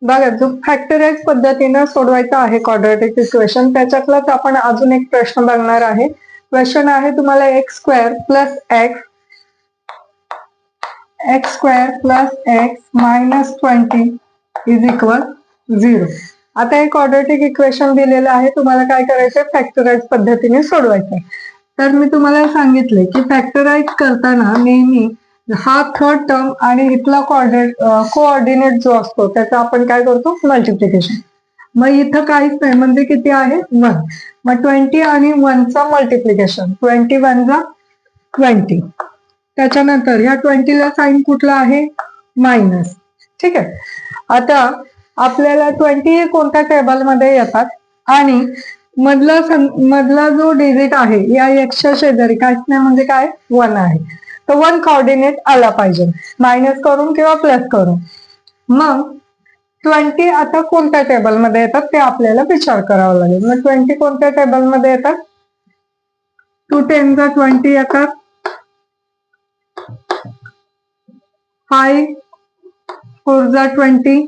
बघा, जो फॅक्टराइज पद्धतीने सोडवायचा आहे क्वाड्रॅटिक इक्वेशन, त्याच्यातलाच आपण अजून एक प्रश्न बघणार आहे. क्वेश्चन आहे तुम्हाला x square plus x square plus x minus 20 is equal 0. आता हे क्वाड्रॅटिक इक्वेशन दिलेलं आहे, तुम्हाला काय करायचंय, फॅक्टराइज पद्धतीने सोडवायचंय. तर मी तुम्हाला सांगितले की फॅक्टराइज करताना नेहमी हा थर्ड टर्म आणि इथला कोऑर्डिनेट जो असतो त्याचा आपण काय करतो, मल्टिप्लिकेशन. मग इथं काहीच नाही म्हणजे किती आहे, 1. मग 20 आणि 1चा मल्टिप्लिकेशन, 21 जा 20. त्याच्यानंतर ह्या 20 ला साइन कुठला आहे, मायनस. ठीक आहे. आता आपल्याला 20 हे कोणत्या टेबलमध्ये येतात आणि मधला जो डिजिट आहे या एक्सच्या शेजारी काहीच नाही म्हणजे काय, 1 आहे. तर 1 कोऑर्डिनेट आला पाहिजे, मायनस करून किंवा प्लस करून. मग 20 आता कोणत्या टेबलमध्ये येतात ते आपल्याला विचार करावा लागेल. मग 20 कोणत्या टेबलमध्ये येतात, 2 10 जा 20 येतात, 5 4 जा 20.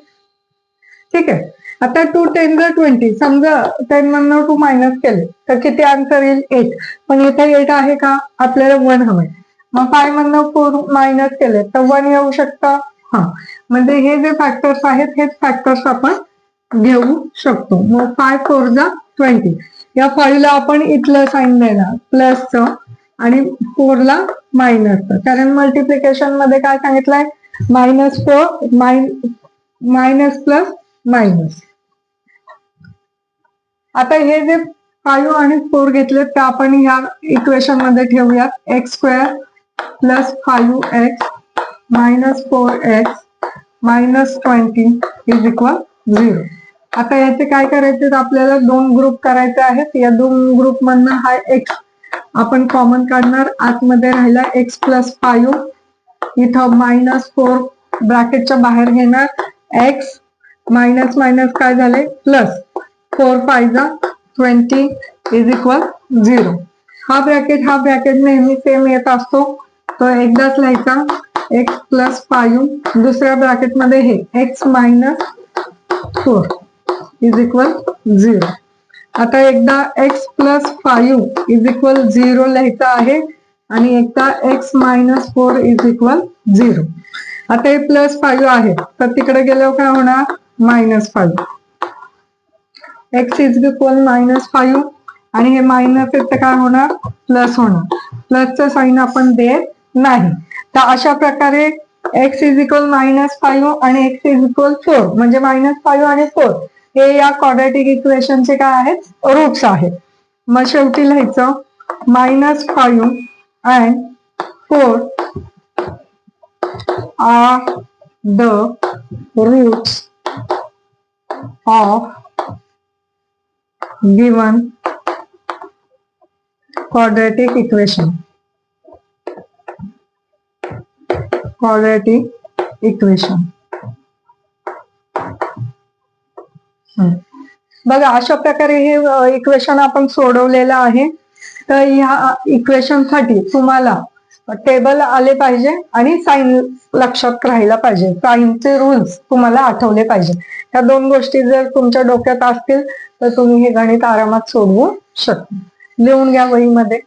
ठीक आहे. आता 2 10 जा 20, समजा 10 मधनं 2 मायनस केले तर किती आन्सर येईल, 8. पण इथे 8 आहे का, आपल्याला 1 हवंय. मग 5 मधनं 4 मायनस केले तर 1 येऊ शकतं. हा, म्हणजे हे जे फॅक्टर्स आहेत हेच फॅक्टर्स आपण घेऊ शकतो. मग 5 4 जा 20. या 5 ला आपण इथलं साइन देणार प्लसचं आणि 4 ला मायनसचं, कारण मल्टिप्लिकेशन मध्ये काय सांगितलंय, मायनस प्लस मायनस. आता हे जे 5 आणि 4 घेतले ते आपण ह्या इक्वेशन मध्ये ठेवूयात. X square plus 5x minus 4x minus 20 is equal 0. आता याचे काय करायचे, आपल्याला 2 ग्रुप करायचे आहेत. या 2 ग्रुप मधनं हा x आपण कॉमन काढणार, आतमध्ये राहिला x प्लस 5, इथं मायनस 4 ब्रॅकेटच्या बाहेर घेणार, x मायनस मायनस काय झाले, प्लस 4 5 जा 20 इज इक्वल 0. हा ब्रॅकेट नेहमी सेम येत असतो, तो एकदाच लिहायचा, x प्लस 5, दुसऱ्या ब्रॅकेट मध्ये हे x मायनस 4 इज इक्वल 0. आता एकदा x प्लस 5 इज इक्वल 0 लिहायचं आहे आणि एकदा x मायनस 4 इज इक्वल 0. आता हे प्लस 5 आहे तर तिकडे गेल्यावर काय होणार, minus 5. x is equal minus 5 आणि हे मायनस तर काय होणार, प्लस होणार. प्लसचं साइन आपण देत नाही. तर अशा प्रकारे x इज इक्वल मायनस 5 आणि x इज इक्वल 4 म्हणजे मायनस 5 आणि 4 हे या क्वाड्रॅटिक इक्वेशनचे काय आहेत, रूट्स आहेत. मग शेवटी लिहायचं minus 5 and 4 are the roots of given quadratic equation. बघा, अशा प्रकारे हे इक्वेशन आपण सोडवलेलं आहे. तर ह्या इक्वेशन साठी तुम्हाला टेबल आले पाहिजे आणि साइन लक्षात राहायला पाहिजे, साइनचे रूल्स तुम्हाला आठवले पाहिजे. ह्या 2 गोष्टी जर तुमच्या डोक्यात असतील तर तुम्ही हे गणित आरामात सोडवू शकता. लिहून घ्या वहीमध्ये.